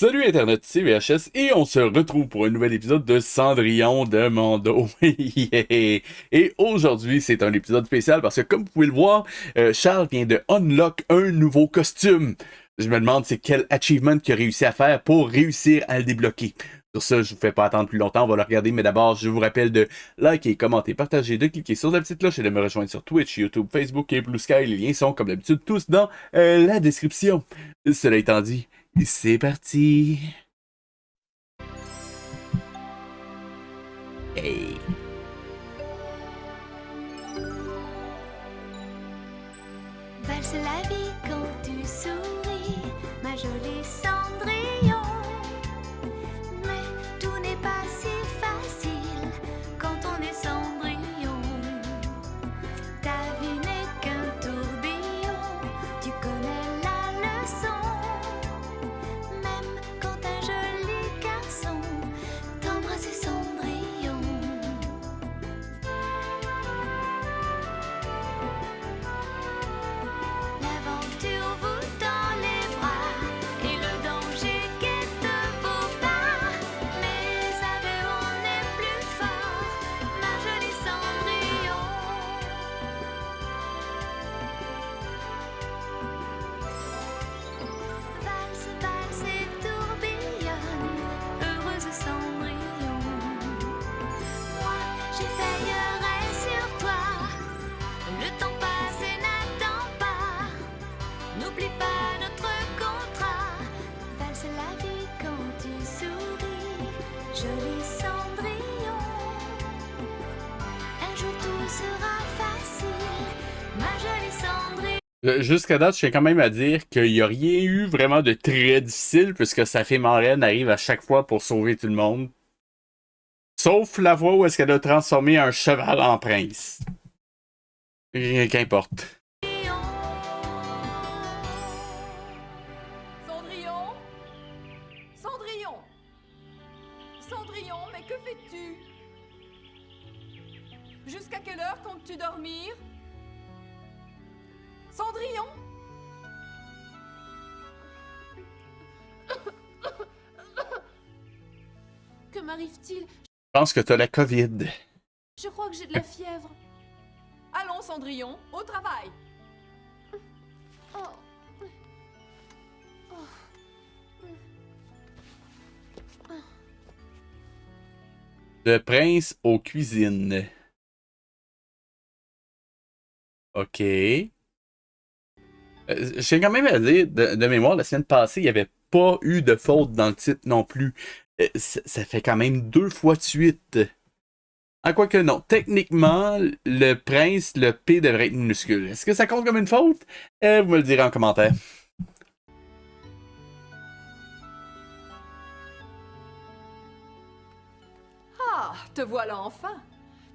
Salut Internet, c'est VHS et on se retrouve pour un nouvel épisode de Cendrillon de Mando. Yeah. Et aujourd'hui, c'est un épisode spécial parce que comme vous pouvez le voir, Charles vient de unlock un nouveau costume. Je me demande c'est quel achievement qu'il a réussi à faire pour réussir à le débloquer. Sur ça, je vous fais pas attendre plus longtemps, on va le regarder, mais d'abord, je vous rappelle de liker, commenter, partager, de cliquer sur la petite cloche et de me rejoindre sur Twitch, YouTube, Facebook et Blue Sky. Les liens sont, comme d'habitude, tous dans la description. Cela étant dit, c'est parti! Hey! Valse la vie quand tu souris, ma jolie Cendrillon. Mais tout n'est pas si facile quand on est Cendrillon. Ta vie n'est qu'un tourbillon, tu connais la leçon. Même quand un joli garçon t'embrasse Cendrillon. L'aventure vous tend les bras et le danger guette vos pas. Mais à deux on est plus fort, ma jolie Cendrillon. Valse, valse et tourbillonne, heureuse Cendrillon. Moi j'effeuillerai sur toi, le temps passe et n'attend pas. N'oublie pas notre contrat, valse la vie quand tu souris, joli Cendrillon. Un jour tout sera facile, ma jolie Cendrillon. Jusqu'à date, je tiens quand même à dire qu'il n'y a rien eu vraiment de très difficile puisque sa fée marraine arrive à chaque fois pour sauver tout le monde. Sauf la fois où est-ce qu'elle a transformé un cheval en prince. Rien qu'importe. Cendrillon Cendrillon Cendrillon, mais que fais-tu? Jusqu'à quelle heure comptes-tu dormir? Cendrillon? Que m'arrive-t-il? Je pense que t'as la COVID. Je crois que j'ai de la fièvre. Allons, Cendrillon, au travail. Oh. Le prince aux cuisines. Ok. Je tiens quand même à dire, de mémoire, la semaine passée, il n'y avait pas eu de faute dans le titre non plus. Ça fait quand même 2 fois de suite. Ah, quoique non. Techniquement, le prince, le P devrait être minuscule. Est-ce que ça compte comme une faute? Vous me le direz en commentaire. Ah, te voilà enfin.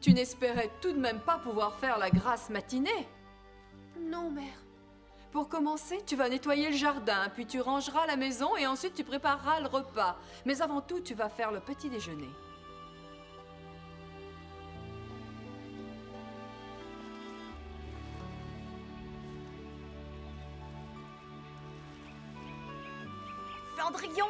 Tu n'espérais tout de même pas pouvoir faire la grasse matinée. Non, mère. Pour commencer, tu vas nettoyer le jardin, puis tu rangeras la maison et ensuite tu prépareras le repas. Mais avant tout, tu vas faire le petit déjeuner. Cendrillon.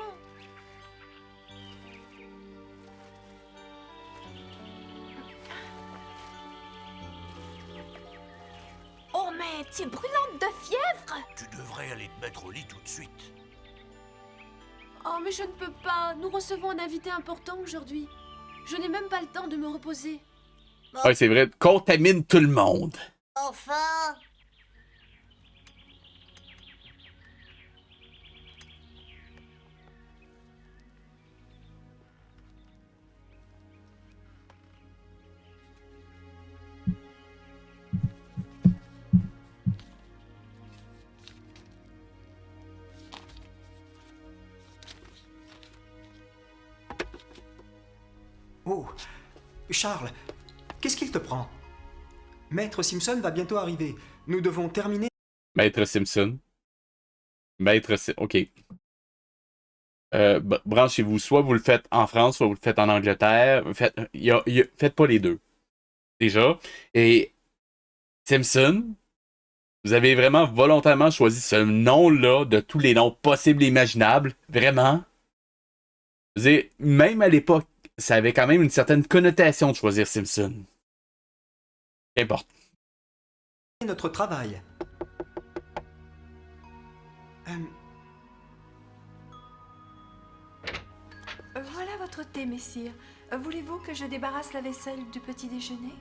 Oh mais tu es brûlante de fièvre. Tu devrais aller te mettre au lit tout de suite. Oh, mais je ne peux pas. Nous recevons un invité important aujourd'hui. Je n'ai même pas le temps de me reposer. Ouais, c'est vrai. Contamine tout le monde. Enfin. Oh, Charles, qu'est-ce qu'il te prend? Maître Simpson va bientôt arriver. Nous devons terminer. Maître Simpson. Ok. Branchez-vous. Soit vous le faites en France, soit vous le faites en Angleterre. Faites pas les deux. Déjà. Et Simpson, vous avez vraiment volontairement choisi ce nom-là de tous les noms possibles et imaginables. Vraiment. Je veux dire, même à l'époque, ça avait quand même une certaine connotation de choisir Simpson. Qu'importe. Notre travail. Voilà votre thé, messire. Voulez-vous que je débarrasse la vaisselle du petit déjeuner?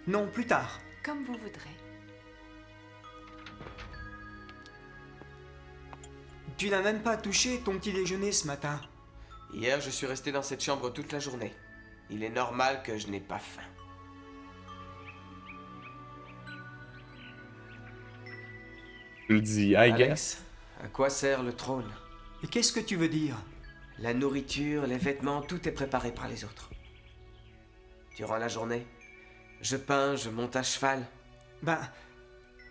Non, plus tard. Comme vous voudrez. Tu n'as même pas touché ton petit déjeuner ce matin. Hier, je suis resté dans cette chambre toute la journée. Il est normal que je n'ai pas faim. Je le dis, I guess. Alex, à quoi sert le trône? Et qu'est-ce que tu veux dire? La nourriture, les vêtements, tout est préparé par les autres. Durant la journée, je peins, je monte à cheval. Ben,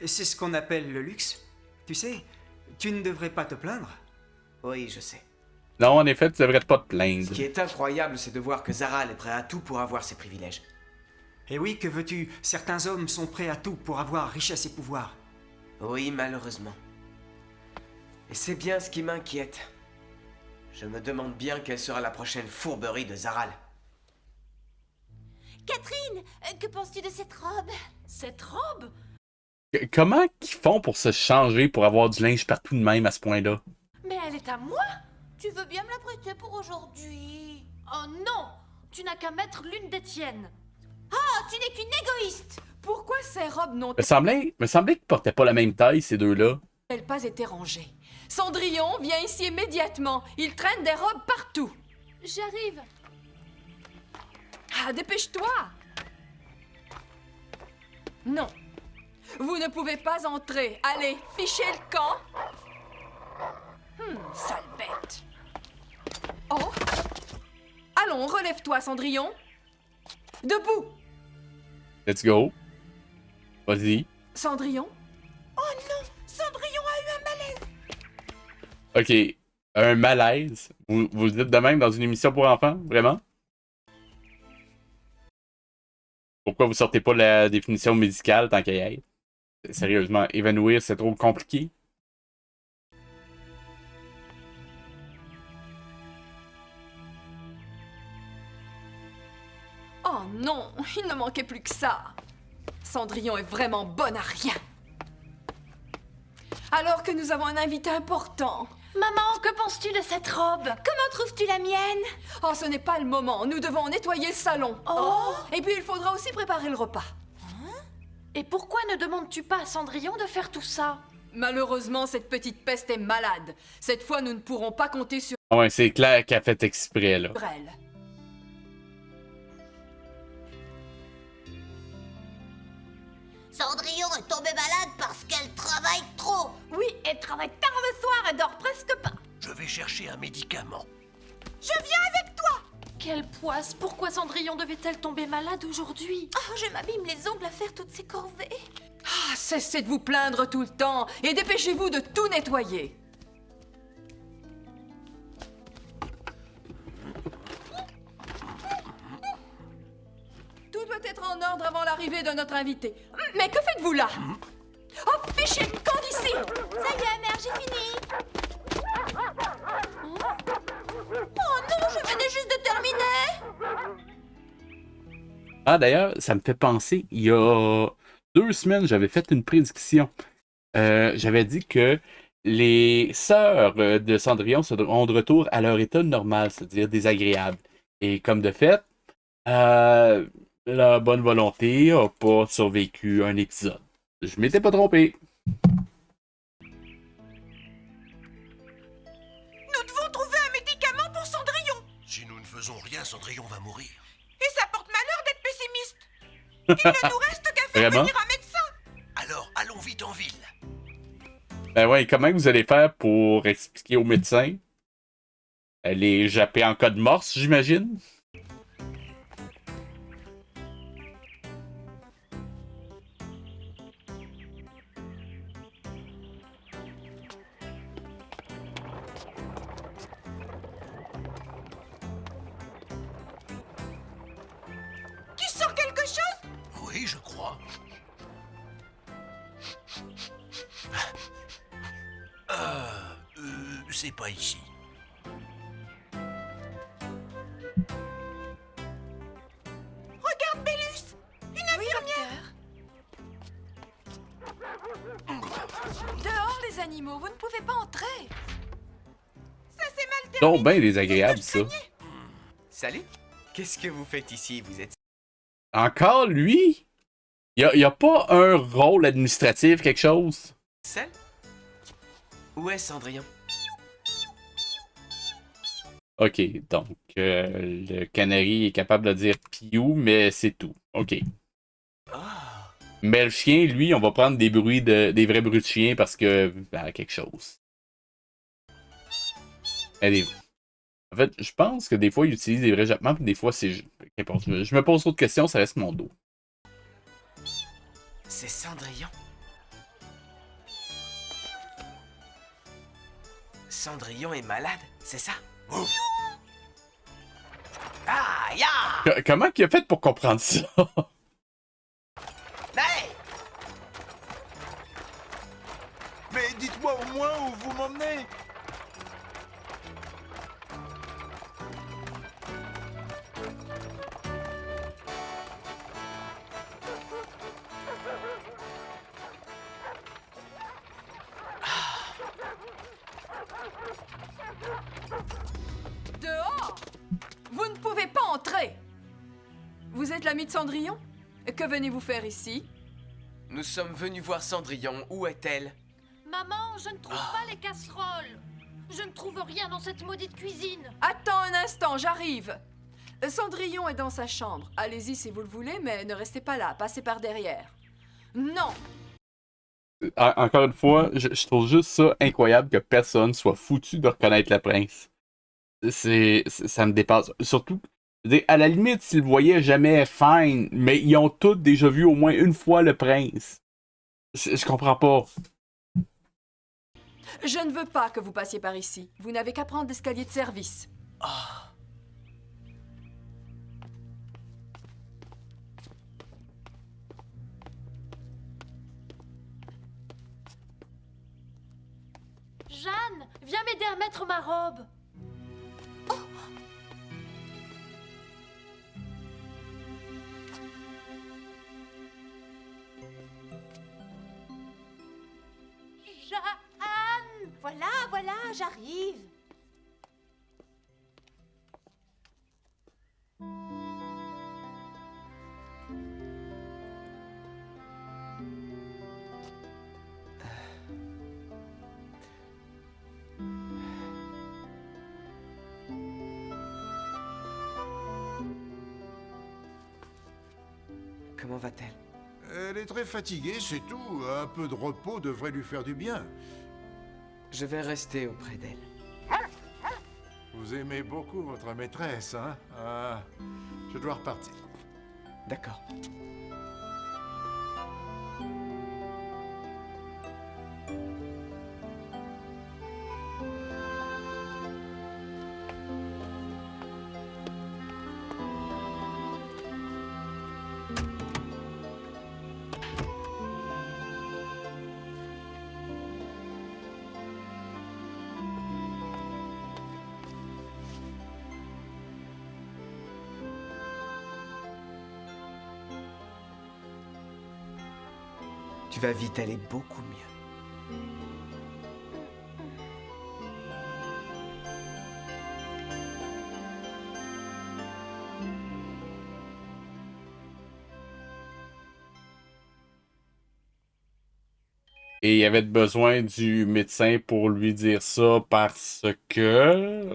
c'est ce qu'on appelle le luxe. Tu sais, tu ne devrais pas te plaindre. Oui, je sais. Non, en effet, tu devrais pas te Ce plaindre. qui est incroyable, c'est de voir que Zaral est prêt à tout pour avoir ses privilèges. Et oui, que veux-tu? Certains hommes sont prêts à tout pour avoir richesse et pouvoir. Oui, malheureusement. Et c'est bien ce qui m'inquiète. Je me demande bien quelle sera la prochaine fourberie de Zaral. Catherine, que penses-tu de cette robe? Cette robe? Comment ils font pour se changer, pour avoir du linge partout de même à ce point-là? Mais elle est à moi. Tu veux bien me la prêter pour aujourd'hui? Oh non! Tu n'as qu'à mettre l'une des tiennes. Oh, tu n'es qu'une égoïste! Pourquoi ces robes n'ont-elles Me semblait qu'ils portaient pas la même taille, ces deux-là. pas été rangées? Cendrillon, viens ici immédiatement. Il traîne des robes partout. J'arrive. Ah, dépêche-toi! Non. Vous ne pouvez pas entrer. Allez, fichez le camp. Sale bête. Oh! Allons, relève-toi, Cendrillon. Debout! Let's go. Vas-y. Cendrillon? Cendrillon a eu un malaise. Ok. Un malaise. Vous le dites de même dans une émission pour enfants? Vraiment? Pourquoi vous sortez pas la définition médicale tant qu'à y être? Sérieusement, évanouir, c'est trop compliqué? Oh non, il ne manquait plus que ça. Cendrillon est vraiment bonne à rien. Alors que nous avons un invité important. Maman, que penses-tu de cette robe? Comment trouves-tu la mienne? Oh, ce n'est pas le moment. Nous devons nettoyer le salon. Oh. Et puis il faudra aussi préparer le repas. Et pourquoi ne demandes-tu pas à Cendrillon de faire tout ça? Malheureusement, cette petite peste est malade. Cette fois, nous ne pourrons pas compter sur Ah ouais, c'est clair qu'elle a fait exprès, là. elle. Cendrillon est tombée malade parce qu'elle travaille trop. Oui, elle travaille tard le soir et dort presque pas. Je vais chercher un médicament. Quelle poisse! Pourquoi Cendrillon devait-elle tomber malade aujourd'hui? Oh, je m'abîme les ongles à faire toutes ces corvées. Ah, cessez de vous plaindre tout le temps et dépêchez-vous de tout nettoyer. Tout doit être en ordre avant l'arrivée de notre invité. Mais que faites-vous là? Oh, fichez le camp d'ici! Ça y est, mère, j'ai fini. Oh non, je venais juste de terminer. Ah, d'ailleurs, ça me fait penser, il y a 2 semaines, j'avais fait une prédiction. J'avais dit que les sœurs de Cendrillon seront de retour à leur état normal, c'est-à-dire désagréable. Et comme de fait, la bonne volonté n'a pas survécu un épisode. Je m'étais pas trompé. Nous devons trouver un médicament pour Cendrillon. Si nous ne faisons rien, Cendrillon va mourir. Et ça porte malheur d'être pessimiste. Il ne nous reste qu'à faire Vraiment? venir un médecin. Alors, allons vite en ville. Ben ouais, comment vous allez faire pour expliquer au médecin? Les japper en cas de morse, j'imagine? Tu sens quelque chose? Oui, je crois. c'est pas ici. Regarde, Bélus. Une infirmière. Dehors, les animaux, vous ne pouvez pas entrer. Ça s'est mal terminé. Donc, ben désagréable, ça. Salut. Qu'est-ce que vous faites ici? Vous êtes Encore lui? Y a pas un rôle administratif, quelque chose? seul? Où est Cendrillon? Ok, donc le canari est capable de dire piou, mais c'est tout. Ok. Ah, Mais le chien, lui, on va prendre des bruits des vrais bruits de chien parce que quelque chose. Allez. En fait, je pense que des fois, il utilise des vrais jappements, puis des fois, c'est. Qu'importe. Je me pose trop de questions, ça reste mon dos. c'est Cendrillon. Cendrillon est malade, c'est ça? Ah, ya! Comment il a fait pour comprendre ça? Hey! Mais dites-moi au moins où vous m'emmenez. Dehors! Vous ne pouvez pas entrer. Vous êtes l'ami de Cendrillon? Que venez-vous faire ici? Nous sommes venus voir Cendrillon. Où est-elle? Maman, je ne trouve pas les casseroles. Je ne trouve rien dans cette maudite cuisine. Attends un instant, j'arrive. Cendrillon est dans sa chambre. Allez-y si vous le voulez, mais ne restez pas là, passez par derrière. Non! Encore une fois, je trouve juste ça incroyable que personne soit foutu de reconnaître le prince. Ça me dépasse. Surtout, je veux dire, à la limite, s'ils le voyaient jamais, fine, mais ils ont tous déjà vu au moins une fois le prince. Je comprends pas. Je ne veux pas que vous passiez par ici. Vous n'avez qu'à prendre l'escalier de service. Jeanne, viens m'aider à mettre ma robe. Jeanne! Voilà, j'arrive. Comment va-t-elle? Elle est très fatiguée, c'est tout. Un peu de repos devrait lui faire du bien. Je vais rester auprès d'elle. Vous aimez beaucoup votre maîtresse, hein? Ah, je dois repartir. D'accord. Tu vas vite aller beaucoup mieux. Et il avait besoin du médecin pour lui dire ça parce que...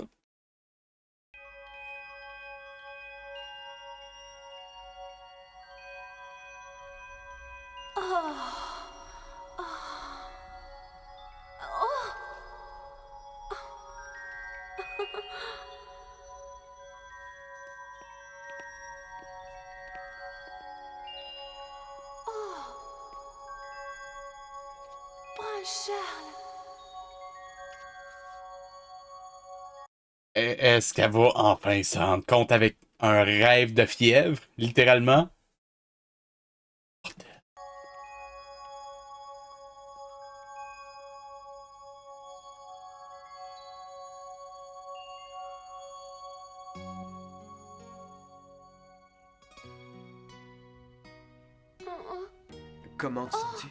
Prince Charles. Est-ce qu'elle va enfin se rendre compte avec un rêve de fièvre, littéralement? Comment te sens-tu?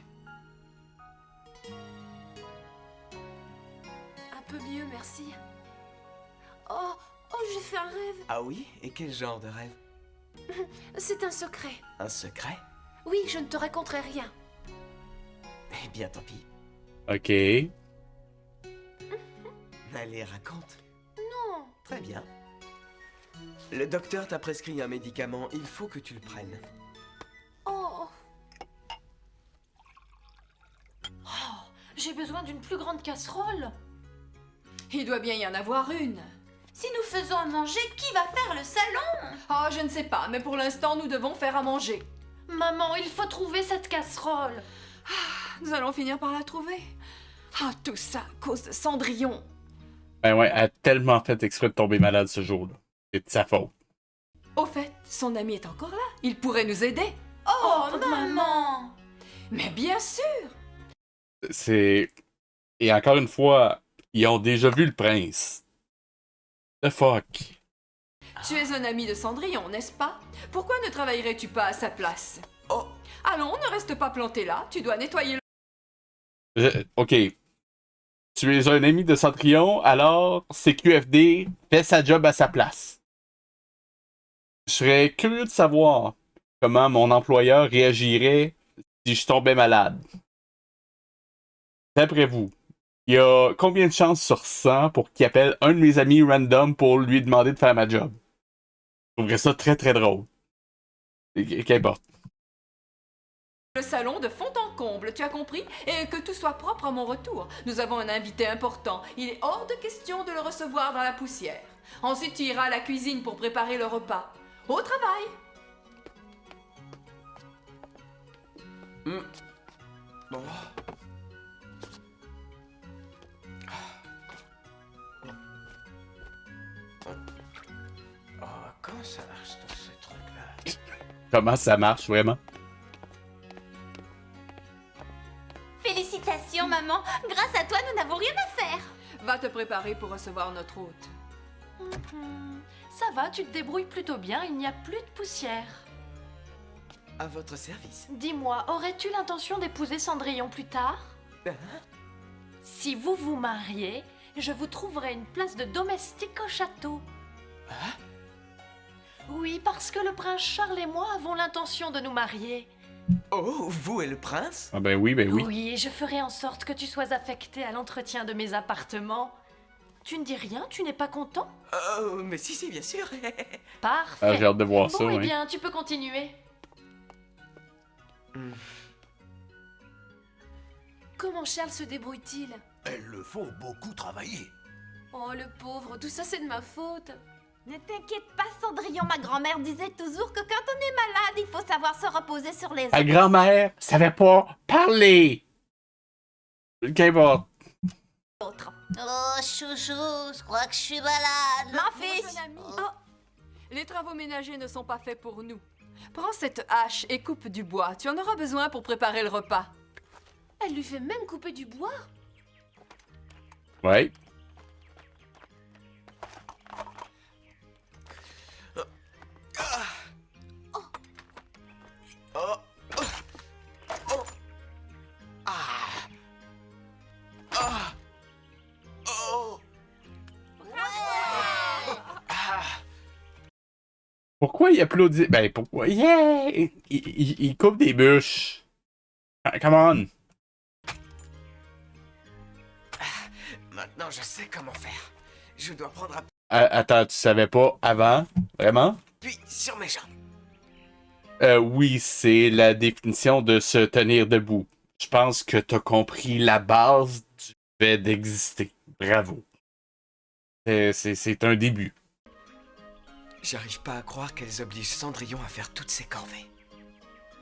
Un peu mieux, merci. Oh, j'ai fait un rêve. Ah oui? Et quel genre de rêve? C'est un secret. Un secret? Oui, je ne te raconterai rien. Eh bien, tant pis. Ok. Allez, raconte. Non. Très bien. Le docteur t'a prescrit un médicament, il faut que tu le prennes. Oh. J'ai besoin d'une plus grande casserole. Il doit bien y en avoir une. Si nous faisons à manger, qui va faire le salon? Ah, je ne sais pas, mais pour l'instant, nous devons faire à manger. Maman, il faut trouver cette casserole. Nous allons finir par la trouver. Ah, tout ça à cause de Cendrillon. Ben ouais, elle a tellement fait exprès de tomber malade ce jour-là. C'est de sa faute. Au fait, son ami est encore là. Il pourrait nous aider. Oh, maman. Mais bien sûr. C'est... Et encore une fois, ils ont déjà vu le prince. The fuck? Tu es un ami de Cendrillon, n'est-ce pas? Pourquoi ne travaillerais-tu pas à sa place? Oh! Allons, ne reste pas planté là. Tu dois nettoyer le... Ok. Tu es un ami de Cendrillon, alors CQFD fait sa job à sa place. Je serais curieux de savoir comment mon employeur réagirait si je tombais malade. D'après vous, il y a combien de chances sur 100 pour qu'il appelle un de mes amis random pour lui demander de faire ma job? Je trouverais ça très très drôle. Qu'importe. salon de fond en comble, tu as compris? Et que tout soit propre à mon retour. Nous avons un invité important. Il est hors de question de le recevoir dans la poussière. Ensuite, tu iras à la cuisine pour préparer le repas. Au travail! Bon. Oh, comment ça marche tout ce truc-là? Comment ça marche vraiment? Félicitations, maman. Grâce à toi, nous n'avons rien à faire. Va te préparer pour recevoir notre hôte. Ça va, tu te débrouilles plutôt bien, il n'y a plus de poussière. À votre service. Dis-moi, aurais-tu l'intention d'épouser Cendrillon plus tard? Si vous vous mariez, je vous trouverai une place de domestique au château. Oui, parce que le prince Charles et moi avons l'intention de nous marier. Oh, vous et le prince? Ah ben oui, ben oui. Oui, et je ferai en sorte que tu sois affecté à l'entretien de mes appartements. Tu ne dis rien? Tu n'es pas content? Oh, mais si, bien sûr. Parfait. Ah, j'ai hâte de voir bon, ça, eh oui. bien, tu peux continuer. Comment Charles se débrouille-t-il? Elles le font beaucoup travailler. Oh, le pauvre, tout ça c'est de ma faute. Ne t'inquiète pas, Cendrillon, ma grand-mère disait toujours que quand on est malade, il faut savoir se reposer sur les Ta grand-mère savait pas parler! Qu'importe. autres. Oh, chouchou, je crois que je suis malade. Mon fils! Jeune ami. Oh. Les travaux ménagers ne sont pas faits pour nous. Prends cette hache et coupe du bois. Tu en auras besoin pour préparer le repas. Elle lui fait même couper du bois? Ouais. Pourquoi il applaudit? Ben pourquoi? Yeah! Il coupe des bûches. Ah, come on! Maintenant, je sais comment faire. Je dois prendre un Attends, tu savais pas avant? Vraiment? puis sur mes jambes. Oui, c'est la définition de se tenir debout. Je pense que t'as compris la base du fait d'exister. Bravo. C'est un début. J'arrive pas à croire qu'elles obligent Cendrillon à faire toutes ces corvées.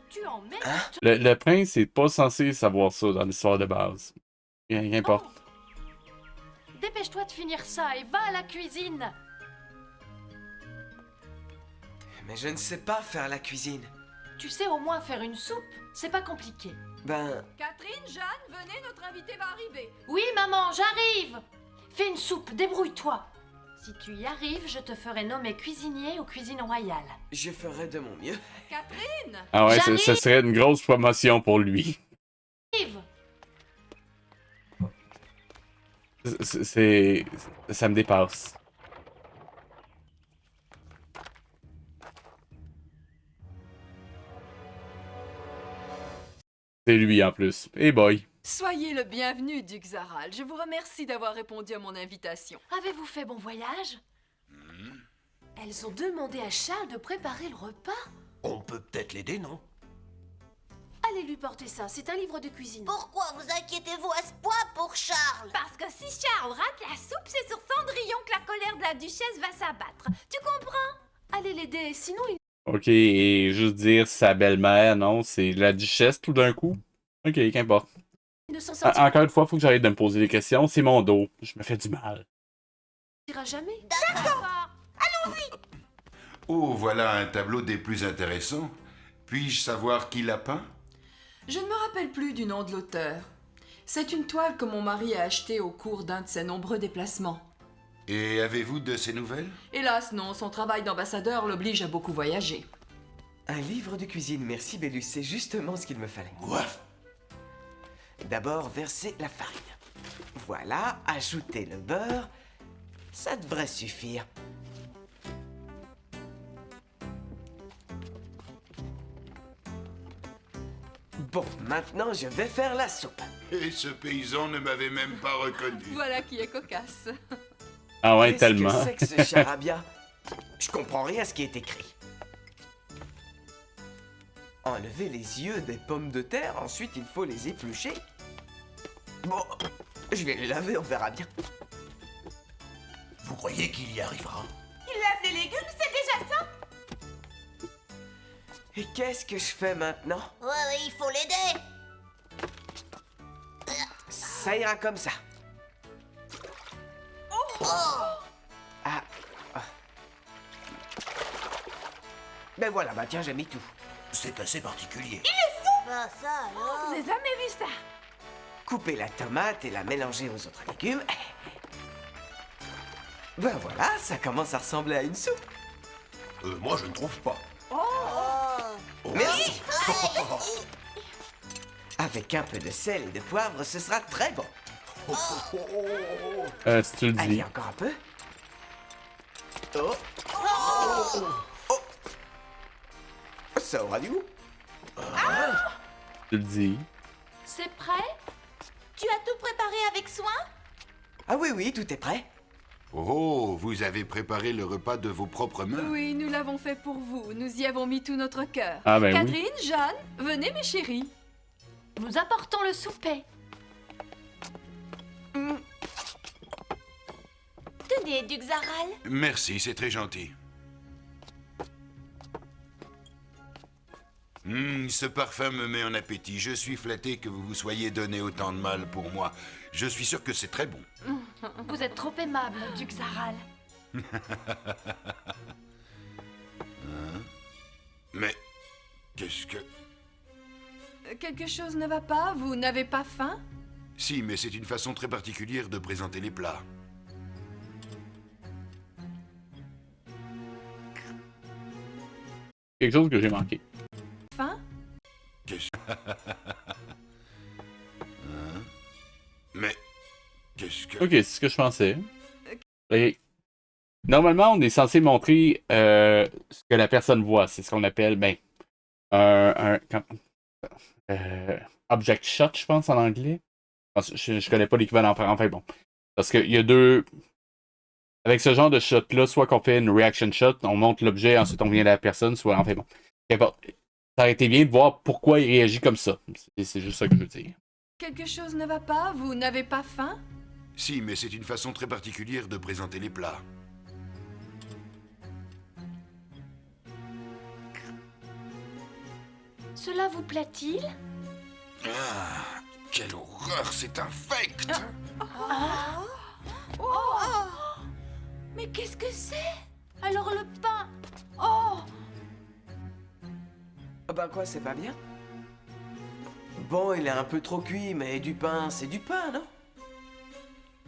Tu en mets? Le prince est pas censé savoir ça dans l'histoire de base. Qu'importe. Dépêche-toi de finir ça et va à la cuisine. Mais je ne sais pas faire la cuisine. Tu sais au moins faire une soupe, c'est pas compliqué. Ben, Catherine, Jeanne, venez, notre invité va arriver. Oui, maman, j'arrive. Fais une soupe, débrouille-toi. Si tu y arrives, je te ferai nommer cuisinier aux cuisines royales. Je ferai de mon mieux. Catherine! Ah ouais, J'arrive. ce serait une grosse promotion pour lui. Yves, Ça me dépasse. C'est lui en plus. Hey boy. Soyez le bienvenu, Duc Zaral. Je vous remercie d'avoir répondu à mon invitation. avez-vous fait bon voyage? Elles ont demandé à Charles de préparer le repas. On peut peut-être l'aider, non? Allez lui porter ça, c'est un livre de cuisine. Pourquoi vous inquiétez-vous à ce point pour Charles? Parce que si Charles rate la soupe, c'est sur Cendrillon que la colère de la duchesse va s'abattre. Tu comprends? Allez l'aider, sinon il Ok, et juste dire sa belle-mère, non, c'est la duchesse tout d'un coup. Ok, qu'importe. ne s'en sortira Encore une fois, faut que j'arrête de me poser des questions. C'est mon dos. Je me fais du mal. jamais. D'accord. Oh, voilà un tableau des plus intéressants. Puis-je savoir qui l'a peint? Je ne me rappelle plus du nom de l'auteur. C'est une toile que mon mari a achetée au cours d'un de ses nombreux déplacements. Et avez-vous de ces nouvelles? Hélas, non, son travail d'ambassadeur l'oblige à beaucoup voyager. Un livre de cuisine, merci Bellus, c'est justement ce qu'il me fallait. Ouaf. D'abord, verser la farine. Voilà, ajouter le beurre. Ça devrait suffire. Bon, maintenant je vais faire la soupe. Et ce paysan ne m'avait même pas reconnu. Voilà qui est cocasse. Ah ouais, Qu'est-ce tellement. que c'est que ce charabia? Je comprends rien à ce qui est écrit. Enlever les yeux des pommes de terre, ensuite il faut les éplucher. Bon, je vais les laver, on verra bien. Vous croyez qu'il y arrivera? Il lave les légumes, c'est déjà ça? Et qu'est-ce que je fais maintenant? Ouais, il faut l'aider. Ça ira comme ça. Ah. Ben voilà, bah tiens, j'ai mis tout. C'est assez particulier. Ah, ça alors. J'ai jamais vu ça. Couper la tomate et la mélanger aux autres légumes. Ben voilà, ça commence à ressembler à une soupe. Moi, je ne trouve pas. Merci. Avec un peu de sel et de poivre, ce sera très bon. Si tu le dis. Allez, encore un peu. Oh. Oh. Ça aura du goût. Tu le dis. C'est prêt? Tu as tout préparé avec soin? Ah oui, oui, tout est prêt. Oh, vous avez préparé le repas de vos propres mains. Oui, nous l'avons fait pour vous. Nous y avons mis tout notre cœur. Ah ben oui. Catherine, Jeanne, venez mes chéris. Nous apportons le souper. Tenez, Duc Zaral. Merci, c'est très gentil. Ce parfum me met en appétit. Je suis flatté que vous vous soyez donné autant de mal pour moi. Je suis sûr que c'est très bon. Vous êtes trop aimable, Duc Zaral. Mais qu'est-ce que... Quelque chose ne va pas? Vous n'avez pas faim? Si, mais c'est une façon très particulière de présenter les plats. Quelque chose que j'ai manqué. Faim? Qu'est-ce Mais qu'est-ce que... Ok, c'est ce que je pensais. Et normalement, on est censé montrer ce que la personne voit. C'est ce qu'on appelle, object shot, je pense, en anglais. Je connais pas l'équivalent en français. Enfin bon. Parce qu'il y a deux... Avec ce genre de shot-là, soit qu'on fait une reaction shot, on montre l'objet, ensuite on vient à la personne, soit... Enfin bon. Qu'importe. Ça aurait été bien de voir pourquoi il réagit comme ça. C'est juste ça que je veux dire. Quelque chose ne va pas? Vous n'avez pas faim? Si, mais c'est une façon très particulière de présenter les plats. Cela vous plaît-il? Ah, quelle horreur, c'est infect! Mais qu'est-ce que c'est? Alors le pain. Oh! Ben quoi, c'est pas bien? Bon, il est un peu trop cuit, mais du pain, c'est du pain, non?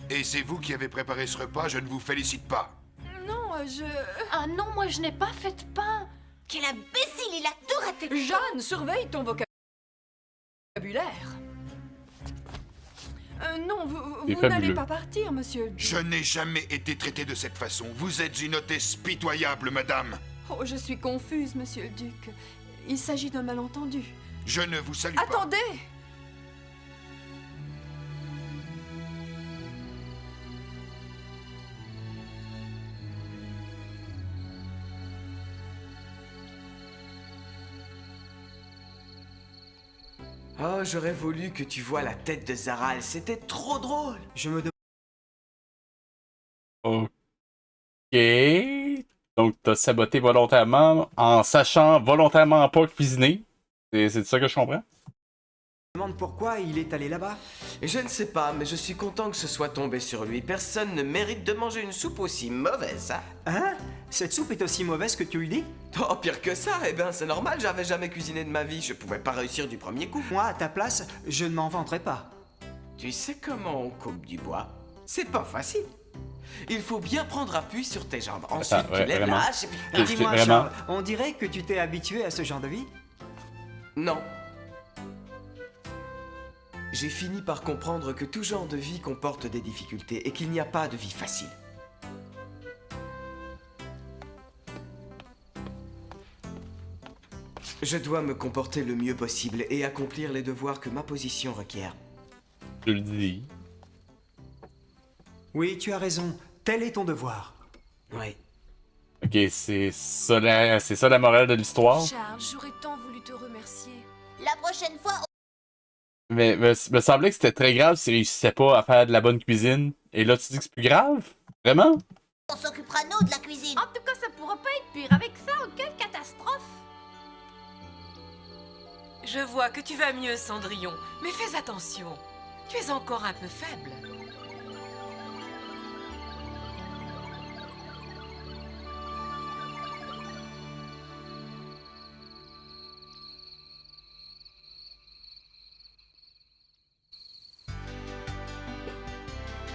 Et c'est vous qui avez préparé ce repas, je ne vous félicite pas. Ah non, moi je n'ai pas fait de pain. Quel imbécile, il a tout raté. Jeanne, surveille ton vocabulaire. Non, vous n'allez pas partir, monsieur. Je n'ai jamais été traité de cette façon. Vous êtes une hôtesse pitoyable, madame. Oh, je suis confuse, monsieur le duc. Il s'agit d'un malentendu. Je ne vous salue pas. Attendez! Oh, j'aurais voulu que tu vois la tête de Zaral, c'était trop drôle. Je me demande... Ok. Donc, t'as saboté volontairement en sachant volontairement pas cuisiner. C'est ça que je comprends? pourquoi il est allé là-bas. Je ne sais pas, mais je suis content que ce soit tombé sur lui. Personne ne mérite de manger une soupe aussi mauvaise, hein? Hein? Cette soupe est aussi mauvaise que tu le dis? Oh, pire que ça, eh ben c'est normal, j'avais jamais cuisiné de ma vie, je pouvais pas réussir du premier coup. Moi, à ta place, je ne m'en vanterais pas. Tu sais comment on coupe du bois? C'est pas facile. Il faut bien prendre appui sur tes jambes. Ensuite, tu lèves la hache et puis... Dis-moi, Charles, on dirait que tu t'es habitué à ce genre de vie? Non. J'ai fini par comprendre que tout genre de vie comporte des difficultés et qu'il n'y a pas de vie facile. Je dois me comporter le mieux possible et accomplir les devoirs que ma position requiert. Je le dis. Oui, tu as raison. Tel est ton devoir. Oui. Ok, c'est ça la morale de l'histoire. Charles, j'aurais tant voulu te remercier. La prochaine fois, Mais me semblait que c'était très grave s'il réussissait pas à faire de la bonne cuisine. Et là, tu dis que c'est plus grave? Vraiment? on s'occupera nous de la cuisine. En tout cas, ça pourra pas être pire. Avec ça, quelle catastrophe! Je vois que tu vas mieux, Cendrillon. Mais fais attention. Tu es encore un peu faible.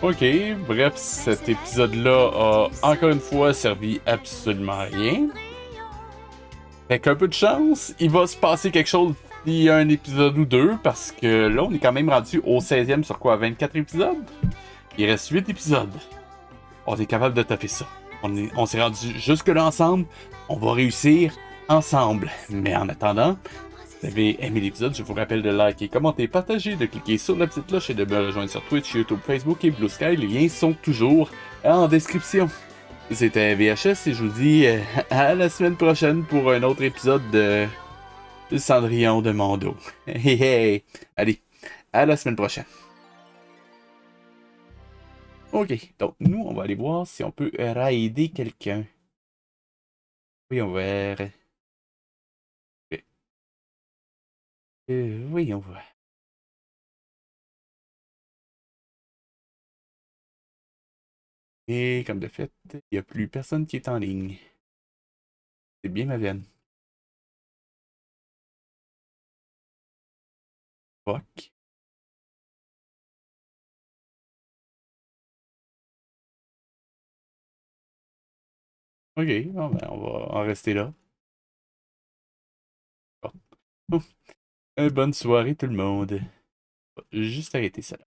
Ok, bref, cet épisode-là a encore une fois servi absolument à rien. Avec un peu de chance, il va se passer quelque chose il y a un épisode ou deux, parce que là, on est quand même rendu au 16e sur quoi, 24 épisodes? Il reste 8 épisodes. On est capable de taper ça. On s'est rendu jusque-là ensemble, on va réussir ensemble. Mais en attendant, si vous avez aimé l'épisode, je vous rappelle de liker, commenter, partager, de cliquer sur la petite cloche et de me rejoindre sur Twitch, YouTube, Facebook et Blue Sky. Les liens sont toujours en description. C'était VHS et je vous dis à la semaine prochaine pour un autre épisode de Cendrillon de Mondo. Hey hey! Allez, à la semaine prochaine. Ok, donc nous, on va aller voir si on peut raider quelqu'un. Voyons voir. Voyons voir. Et comme de fait, il n'y a plus personne qui est en ligne. C'est bien ma veine. Fuck. Ok, bon, ben, on va en rester là. Bon. Bonne soirée tout le monde. Juste arrêter ça là.